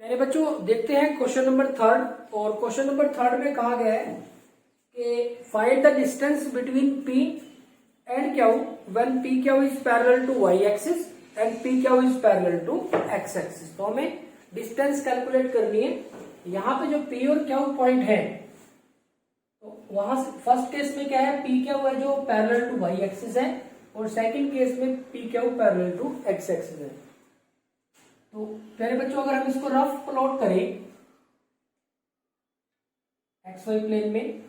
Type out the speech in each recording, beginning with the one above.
मेरे बच्चों देखते हैं क्वेश्चन नंबर थर्ड। और क्वेश्चन नंबर थर्ड में कहा गया है कि find the distance between P and Q when P Q is parallel to Y axis and P Q is parallel to X axis. तो हमें डिस्टेंस कैलकुलेट करनी है। यहाँ पे जो पी और क्यू पॉइंट है तो वहां से फर्स्ट केस में क्या है, पी क्यू है जो पैरेलल टू वाई एक्सिस है और सेकंड केस में P Q parallel to X axis है। तो प्यारे बच्चों अगर हम इसको रफ प्लॉट करें एक्स वाई प्लेन में,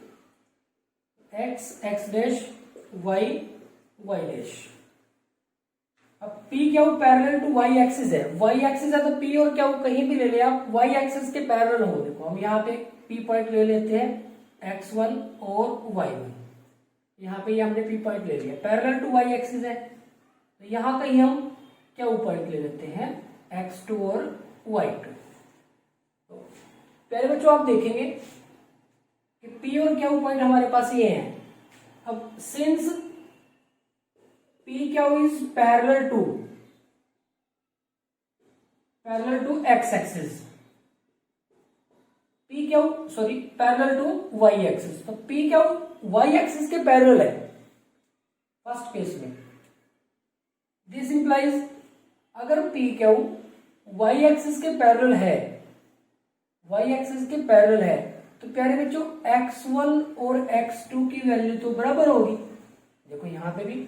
X X dash Y Y dash. अब P Q parallel to Y axis है, वाई एक्सिस है तो पी और क्यू कहीं भी ले ले आप, वाई एक्सिस के पैरेलल हो। देखो हम यहाँ पे पी पॉइंट ले लेते हैं x1 और y1, यहाँ पे ये हमने पी पॉइंट ले लिया, पैरेलल टू वाई एक्सिस है। तो यहाँ कहीं हम क्यू पॉइंट ले लेते हैं x2 और y2। तो प्यारे बच्चों आप देखेंगे कि p और q पॉइंट हमारे पास ये हैं। अब since p q is parallel to x axis, parallel to Y axis, तो पी क्यू वाई एक्सिस के पैरेलल है फर्स्ट केस में। दिस इंप्लाइज अगर पी क्यू वाई एक्सिस के पैरेलल है, वाई एक्सिस के पैरेलल है तो प्यारे बच्चों x1 और x2 की वैल्यू तो बराबर होगी। देखो यहाँ पे भी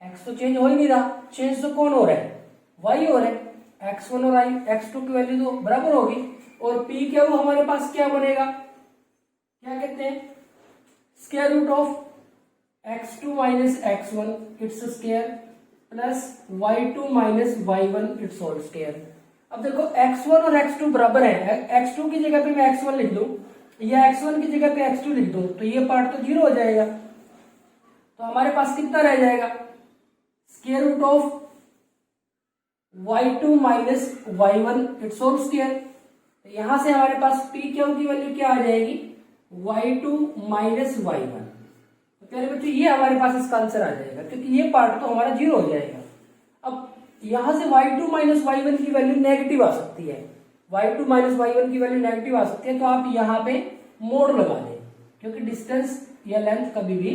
x तो चेंज हो ही नहीं रहा, चेंज तो कौन हो रहा है, y हो रहा है। x1 और x2 की वैल्यू तो बराबर होगी और पी क्यू हमारे पास क्या बनेगा, क्या कहते हैं, square root of x2 minus x1 its square plus y2 minus y1 its whole square. अब देखो x1 और x2 बराबर है, x2 की जगह पे मैं x1 लिख दूं या x1 की जगह पे x2 लिख दूं तो ये पार्ट तो जीरो हो जाएगा। तो हमारे पास कितना रह जाएगा, square root of y2 minus y1 its whole square. यहां से हमारे पास पी क्यू की वैल्यू क्या आ जाएगी, y2 माइनस y1। तो प्यारे बच्चों ये हमारे पास इसका आंसर आ जाएगा क्योंकि ये पार्ट तो हमारा जीरो हो जाएगा। अब यहां से y2 माइनस y1 की वैल्यू नेगेटिव आ सकती है, y2 माइनस y1 की वैल्यू नेगेटिव आ सकती है, तो आप यहाँ पे मोड लगा दें क्योंकि डिस्टेंस या लेंथ कभी भी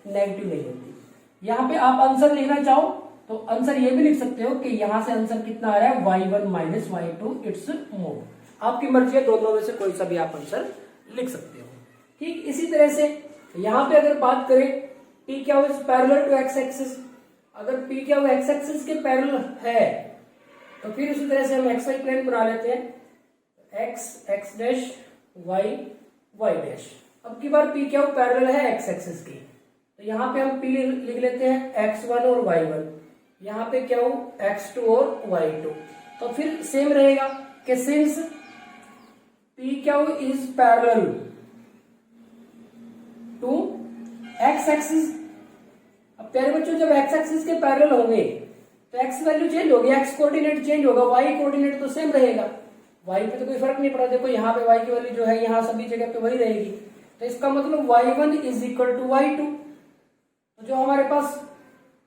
नेगेटिव नहीं होती। यहाँ पे आप आंसर लिखना चाहो तो आंसर ये भी लिख सकते हो कि यहां से आंसर कितना आ रहा है, y1 minus y2 it's mode. आपकी मर्जी है, दोनों में से कोई सा भी आप आंसर लिख सकते हो। ठीक इसी तरह से यहाँ पे अगर बात करें P Q is parallel to X axis, अगर पी क्यू एक्स एक्सिस के पैरेलल है तो फिर उसी तरह से हम एक्स वाई प्लेन बना लेते हैं, X X dash Y Y dash. अब की बार पी क्यू पैरेलल है एक्स एक्सिस की, तो यहाँ पे हम पी लिख लेते हैं x1 और y1, यहाँ पे क्यू x2 और y2। तो फिर सेम रहेगा कि since P Q is parallel to X axis. अब प्यारे बच्चों जब एक्स एक्सिस के पैरेलल होंगे तो एक्स वैल्यू चेंज होगी, एक्स कोऑर्डिनेट चेंज होगा, वाई कोऑर्डिनेट तो सेम रहेगा, वाई पे तो कोई फर्क नहीं पड़ा। देखो यहाँ पे वाई की वैल्यू जो है यहाँ सभी जगह पे वही रहेगी, तो इसका मतलब y1 is equal to y2। तो जो हमारे पास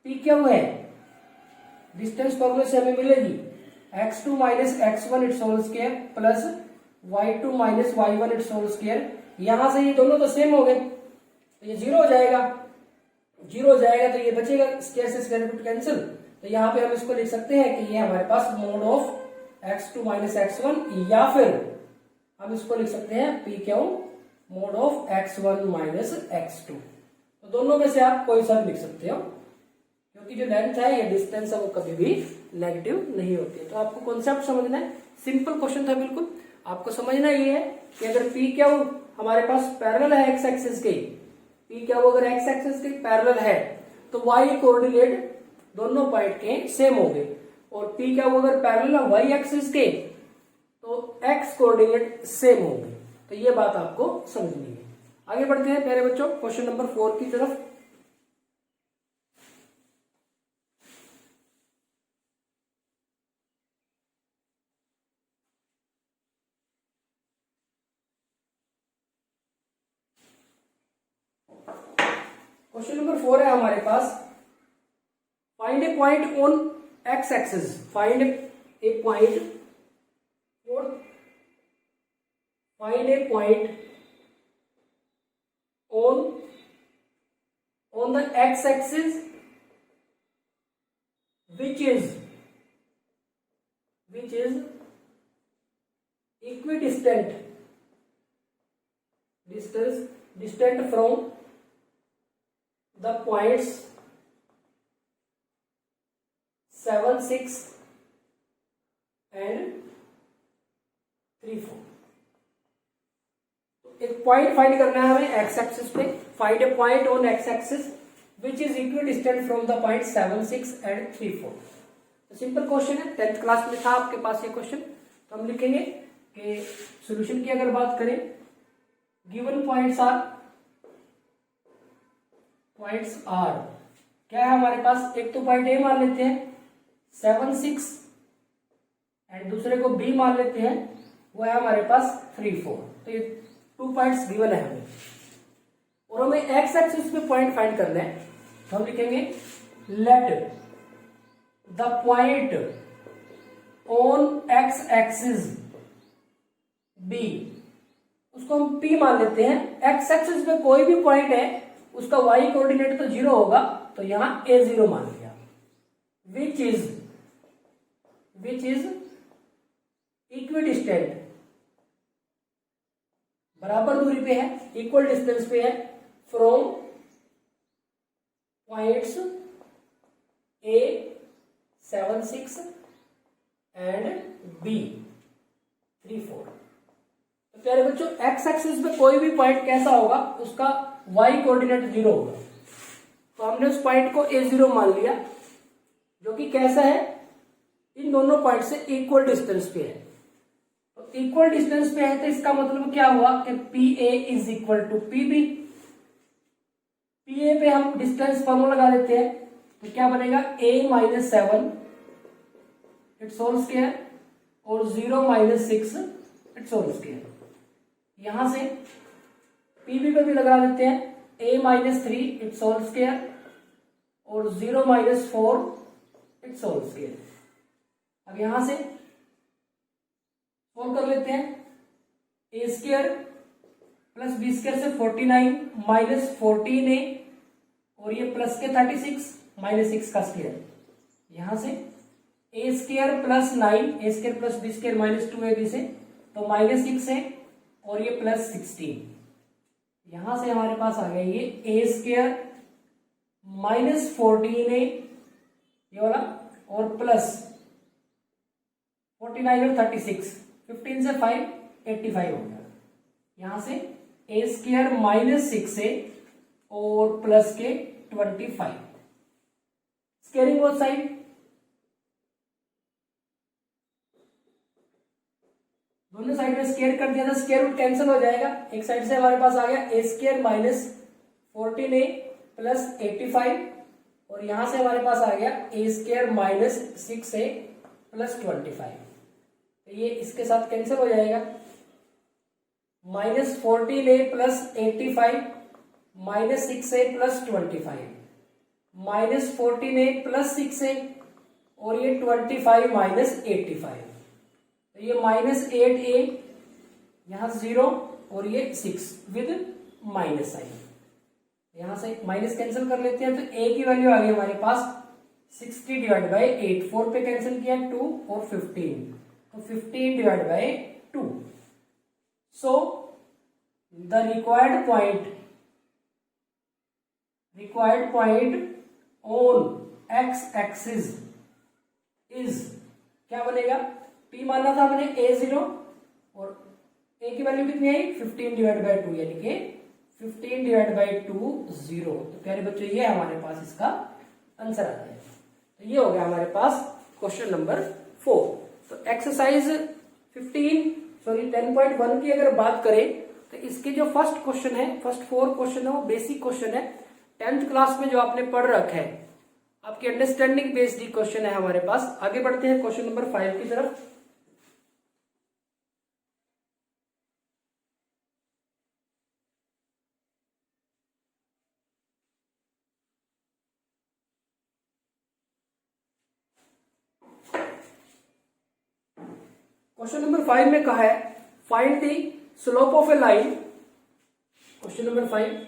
पी क्यू है डिस्टेंस फॉर्मूले से हमें मिलेगी x2 minus x1 its whole square plus y2 minus y1 its whole square. यहां से ये दोनों तो सेम हो गए तो ये जीरो हो जाएगा, जीरो हो जाएगा तो ये बचेगा, स्क्वायर से स्क्वायर रूट कैंसिल। तो यहाँ पे हम इसको लिख सकते हैं कि ये हमारे पास mode of x2 minus x1, या फिर हम इसको लिख सकते हैं P Q mode of x1 minus x2। तो दोनों में से आप कोई सा भी लिख सकते हो क्योंकि जो लेंथ है या डिस्टेंस है वो कभी भी नेगेटिव नहीं होती है। तो आपको कॉन्सेप्ट समझना है, सिंपल क्वेश्चन था बिल्कुल। आपको समझना ये है कि अगर पी क्यू हमारे पास पैरेलल है एक्स एक्सिस के, पी क्यू अगर एक्स एक्सिस के पैरेलल है तो वाई कोऑर्डिनेट दोनों पॉइंट के सेम होंगे, और पी क्यू अगर पैरेलल है वाई एक्सिस के तो एक्स कोऑर्डिनेट सेम होंगे। तो ये बात आपको समझनी है। आगे बढ़ते हैं प्यारे बच्चों क्वेश्चन नंबर 4 की तरफ। क्वेश्चन नंबर 4 है हमारे पास, find a point on X axis, find a point find a point on the x-axis which is equidistant from the points 7, 6 and 3, 4। एक पॉइंट फाइंड करना है हमें एक्स एक्सिस पे। Find a point on X axis which is equidistant from the point 7, 6 and 3, 4। तो simple question है, 10th class में था आपके पास ये क्वेश्चन। तो हम लिखेंगे कि सॉल्यूशन की अगर बात करें, गिवन पॉइंट्स आर क्या है हमारे पास, एक तो पॉइंट ए मान लेते हैं 7, 6 एंड दूसरे को बी मान लेते हैं, वो है हमारे पास 3, 4। तो ये 2 पॉइंट्स गिवन है हमें और हमें एक्स एक्सिस पे पॉइंट फाइंड करना है। तो हम लिखेंगे let the point on X axis be, उसको हम P मान लेते हैं। एक्स एक्सिस पे कोई भी पॉइंट है उसका y कोऑर्डिनेट तो 0 होगा, तो यहां A0 मान लिया। विच इज इक्विडिस्टेंट, बराबर दूरी पे है, इक्वल डिस्टेंस पे है from points A 7, 6 and B 3, 4। तो प्यारे बच्चों, एक्स एक्सिस पे कोई भी पॉइंट कैसा होगा उसका y कोऑर्डिनेट 0 होगा। तो हमने उस पॉइंट को A0 मान लिया, जो कि कैसा है, इन दोनों पॉइंट से इक्वल डिस्टेंस पे है। तो इक्वल डिस्टेंस पे है तो इसका मतलब क्या हुआ कि PA is equal to PB। PA पे हम डिस्टेंस फॉर्मूला लगा देते हैं, तो क्या बनेगा A - 7 इट्स होल स्क्वायर और 0 - 6 इट्स होल स्क्वायर। यहां से PB पे भी लगा देते हैं A - 3 इट्स होल स्क्वायर और 0 - 4 इट्स होल स्क्वायर। अब यहां से सोल्व कर लेते हैं, A square plus B square से 49 माइनस 14A और ये प्लस के 36 माइनस 6 का स्क्वायर। यहां से A square plus 9, A square plus B square minus 2AB से, तो माइनस 6 है और ये प्लस 16। यहां से हमारे पास आ गया ये A स्क्वायर माइनस 14A ये वाला और प्लस 49 और 36, 15 से 5 85 हो गया। यहां से A स्क्वायर माइनस 6A और प्लस के 25। स्क्वायरिंग बोथ साइड, दोनों साइड में स्क्वायर कर दिया था, स्क्वायर रूट कैंसिल हो जाएगा। एक साइड से हमारे पास आ गया A square minus 14A plus 85 और यहां से हमारे पास आ गया A square minus 6A plus 25। तो ये इसके साथ कैंसिल हो जाएगा। Minus 14A plus 85 minus 6A plus 25 minus 14A plus 6A और ये 25 माइनस 85। तो ये माइनस 8A यहां 0 और ये 6 विद माइनस साइन। यहां से माइनस कैंसिल कर लेते हैं, तो A की वैल्यू आ गई हमारे पास 60 डिवाइड बाई 8, 4 पे कैंसिल किया 2 और 15, तो 15 divide by 2। So the required point on X axis is, क्या बनेगा, P मानना था हमने A0 और A की वैल्यू कितनी आई 15 डिवाइड बाई 2, यानी कि 15 डिवाइड बाई 2 0। तो प्यारे बच्चों ये हमारे पास इसका आंसर आता है। तो ये हो गया हमारे पास क्वेश्चन नंबर 4। तो एक्सरसाइज 10.1 की अगर बात करें तो इसके जो फर्स्ट क्वेश्चन है, फर्स्ट 4 क्वेश्चन है वो बेसिक क्वेश्चन है, 10th क्लास में जो आपने पढ़ रखा है, आपकी अंडरस्टैंडिंग बेस्ड ही क्वेश्चन है हमारे पास। आगे बढ़ते हैं क्वेश्चन नंबर 5 की तरफ। क्वेश्चन नंबर 5 में कहा है find the slope of a line, question number 5,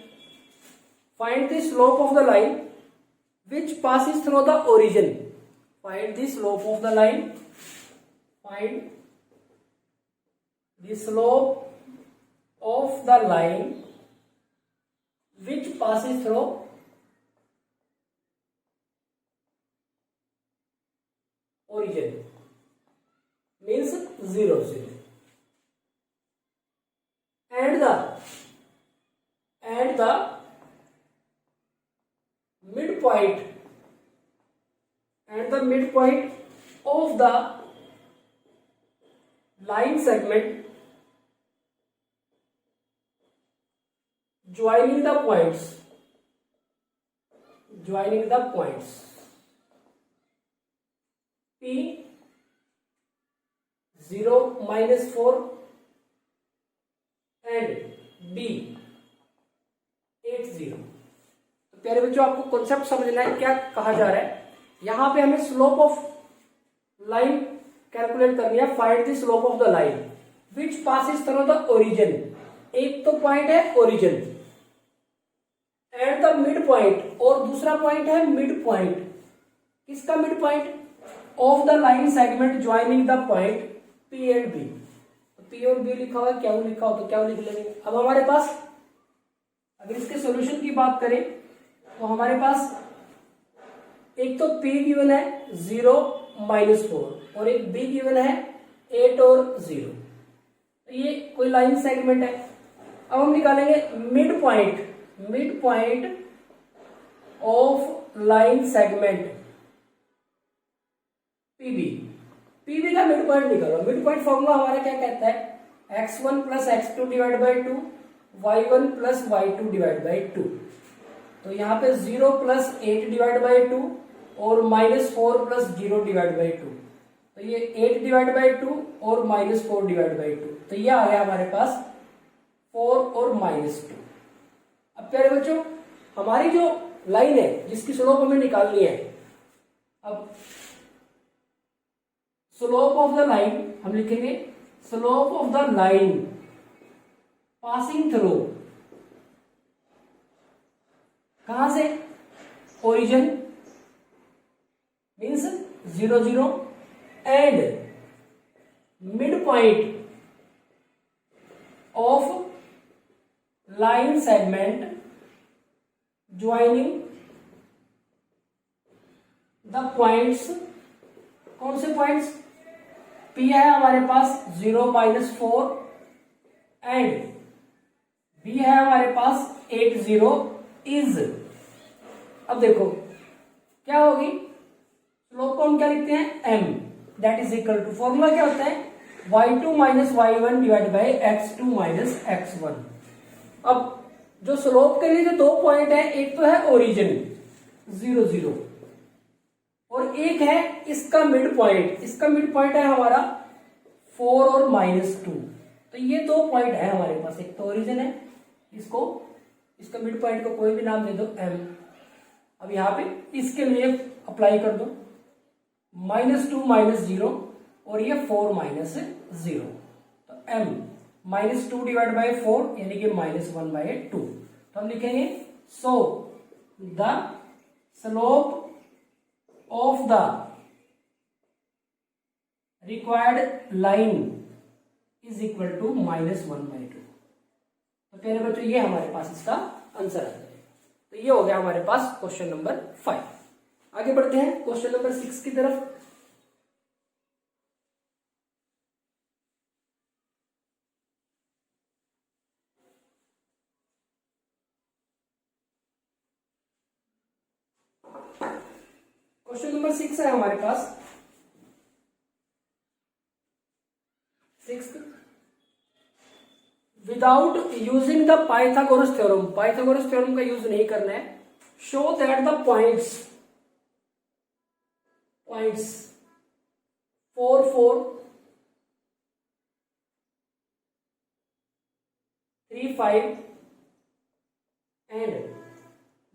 find the slope of the line which passes through the origin. Find the slope of the line, find the slope of the line which passes through origin, means 0 0, and the midpoint of the line segment joining the points P 0 -4 and B 8 0। तो प्यारे बच्चों, आपको concept समझना है क्या कहा जा रहा है। यहां पे हमें स्लोप ऑफ लाइन कैलकुलेट करनी है। Find the slope of the line which passes through the origin. एक तो पॉइंट है origin and the mid point, और दूसरा पॉइंट है मिड पॉइंट। किसका mid point? Of the line segment joining the point P and B। P और B लिखा हुआ है, क्या लिखा हो तो क्या लिख लेंगे। अब हमारे पास अगर इसके सॉल्यूशन की बात करें तो हमारे पास एक तो P गिवन है 0 -4 और एक B गिवन है 8 और 0। तो ये कोई लाइन सेगमेंट है। अब हम निकालेंगे mid point of line segment PB का मिड पॉइंट निकालो। मिड पॉइंट फॉर्मूला हमारा क्या कहता है? x1 + x2 divide by 2, y1 + y2 divide by 2। तो यहाँ पे 0 + 8 डिवाइड बाई 2 और -4 + 0 डिवाइड बाई 2। तो ये 8 डिवाइड बाई 2 और -4 डिवाइड बाई 2। तो ये आ गया हमारे पास 4 और -2। अब प्यारे बच्चों, हमारी जो लाइन है जिसकी स्लोप हमें निकालनी है, अब स्लोप ऑफ द लाइन हम लिखेंगे slope of the line passing through, कहां से? Origin means 0 0 and mid point of line segment joining the points. कौन से पॉइंट्स? P है हमारे पास 0 -4 एंड B है हमारे पास 8 0 इज। अब देखो क्या होगी, स्लोप को हम क्या लिखते हैं? m, that is equal to, formula क्या होता है? y2 - y1 divide by x2 - x1। अब जो स्लोप के लिए जो दो पॉइंट है, एक तो है ओरिजिन 0 0 और एक है इसका मिड पॉइंट। इसका मिड पॉइंट है हमारा 4 और -2। तो ये दो पॉइंट है हमारे पास, एक तो ओरिजिन है, इसका मिड पॉइंट को कोई भी नाम दे दो m। अब यहाँ पे इसके लिए अप्लाई कर दो -2 -0 और ये 4 -0। तो m -2 डिवाइड बाई 4 यानी कि -1/2। तो हम लिखेंगे so the slope of the required line is equal to -1/2। तो प्यारे बच्चों, ये हमारे पास इसका आंसर आ गया। तो ये हो गया हमारे पास क्वेश्चन नंबर 5। आगे बढ़ते हैं क्वेश्चन नंबर 6 की तरफ। क्वेश्चन नंबर 6 है हमारे पास। 6, without using the Pythagoras theorem. Pythagoras theorem का यूज नहीं करना है। Show that the points 4 4 3 5 and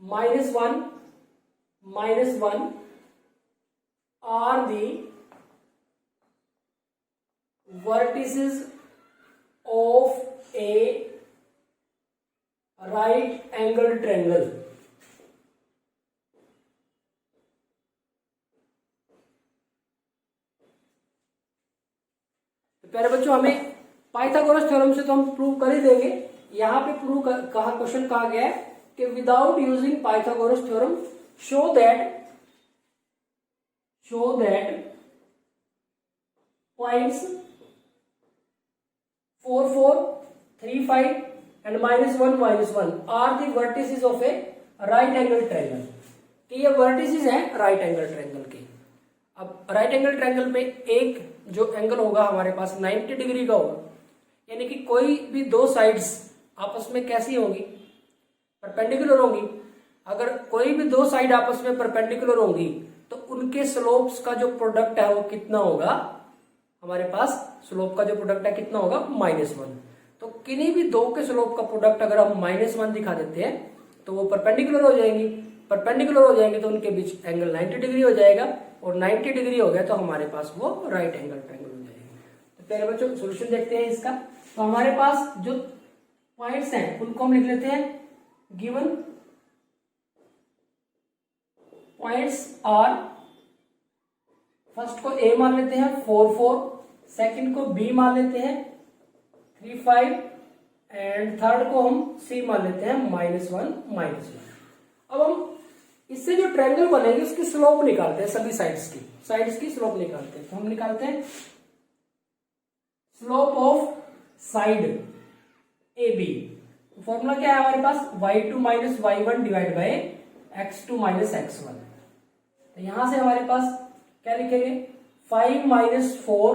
-1 -1 are the vertices of A right angle triangle. तो प्यारे बच्चों, हमें पाइथागोरस थ्योरम से तो हम प्रूव कर ही देंगे। यहां पे प्रूव कहा क्वेश्चन कहा गया है कि without using Pythagoras theorem show that points 4, 4, 3, 5 and -1, -1 are the vertices of a right angle triangle। कि ये वर्टिसेस हैं राइट एंगल ट्रायंगल के। अब राइट एंगल ट्रायंगल में एक जो एंगल होगा हमारे पास 90 डिग्री का होगा, यानी कि कोई भी दो साइड्स आपस में कैसी होंगी, परपेंडिकुलर होंगी। अगर कोई भी दो साइड आपस में परपेंडिकुलर होंगी तो उनके स्लोप्स का जो प्रोडक्ट है वो कितना होगा, हमारे पास स्लोप का जो प्रोडक्ट है कितना होगा, -1। तो किन्हीं भी दो के स्लोप का प्रोडक्ट अगर हम -1 दिखा देते हैं तो वो परपेंडिकुलर हो जाएंगी। परपेंडिकुलर हो जाएंगे तो उनके बीच एंगल 90 डिग्री हो जाएगा, और 90 डिग्री हो गया तो हमारे पास वो राइट एंगल ट्रायंगल हो जाएगा। तो पहले बच्चों सोल्यूशन देखते हैं इसका। तो हमारे पास जो पॉइंट्स हैं उनको हम लिख लेते हैं, गिवन पॉइंट्स आर, फर्स्ट को ए मान लेते हैं 4, 4, सेकंड को बी मान लेते हैं 3, 5 एंड थर्ड को हम सी मान लेते हैं -1, -1। अब हम इससे जो ट्रायंगल बनेगी उसकी स्लोप निकालते हैं, सभी साइड्स की स्लोप निकालते हैं। तो हम निकालते हैं slope of side A B. Formula क्या है हमारे पास, y2 - y1 divide by x2 - x1। तो यहां से हमारे पास क्या लिखेंगे, 5 - 4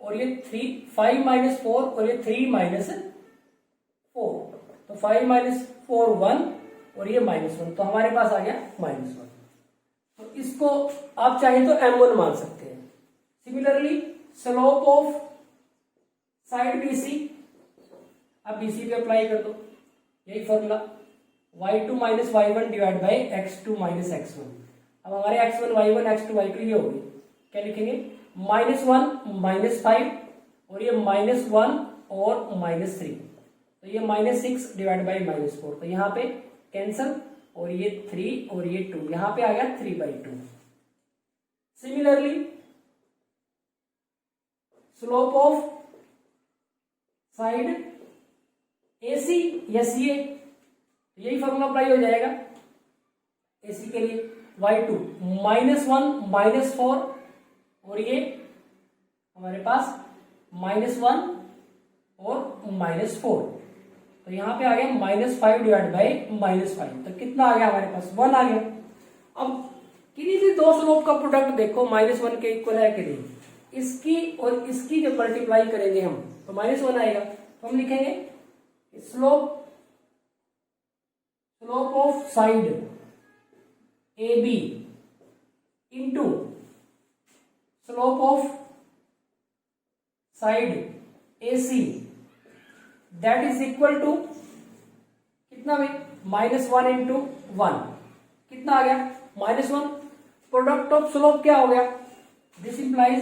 और ये 3, 5 - 4 और ये 3 - 4। तो 5 - 4 1 और ये -1, तो हमारे पास आ गया -1। तो इसको आप चाहे तो m1 मान सकते हैं। Similarly slope of side BC, अब BC पे अप्लाई कर दो यही formula, y2 - y1 divide by x2 - x1। अब हमारे x1 y1 x2 y2 ये होगी, क्या लिखेंगे, -1 -5 और ये -1 और -3, तो ये -6 डिवाइड बाय -4। तो यहाँ पे कैंसल, और ये 3 और ये 2, यहां पे आ गया 3/2। Similarly slope of side AC या CA, यही फॉर्मूला अप्लाई हो जाएगा AC के लिए, y2 -1 -4 और ये हमारे पास -1 और -4। तो यहां पे आ गया -5 डिवाइड बाय -5, तो कितना आ गया हमारे पास, 1 आ गया। अब किन्हीं भी दो स्लोप का प्रोडक्ट देखो -1 के इक्वल है कि नहीं, इसकी और इसकी जब मल्टीप्लाई करेंगे हम तो -1 आएगा। तो हम लिखेंगे slope of side AB into slope of side AC, that is equal to कितना भाई, -1 इंटू 1, कितना आ गया, -1। प्रोडक्ट ऑफ स्लोप क्या हो गया, this implies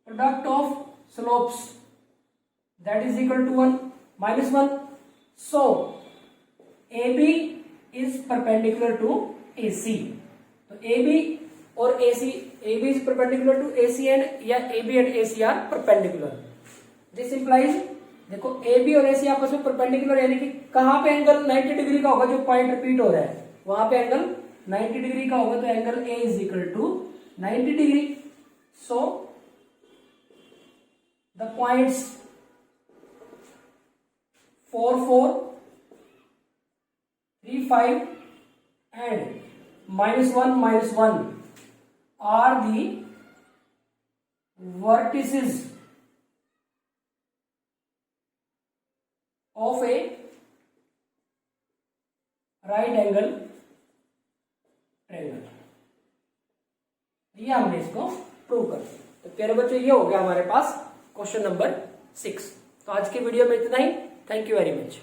product of slopes that is equal to 1 -1। So AB is perpendicular to AC। तो AB और AC, AB is perpendicular to AC and या AB and AC are perpendicular. This implies, देखो AB और AC आपस में perpendicular, यानी कि कहां पे एंगल 90 डिग्री का होगा, जो पॉइंट रिपीट हो रहा है वहां पे एंगल 90 डिग्री का होगा, तो angle A is equal to 90 degree. So the points 4, 4, 3, 5 and -1, -1 are the vertices of a right angle triangle। ये हमने इसको प्रूव कर दिया। तो प्यारे बच्चों, ये हो गया हमारे पास क्वेश्चन नंबर 6। तो आज की वीडियो में इतना ही। Thank you very much.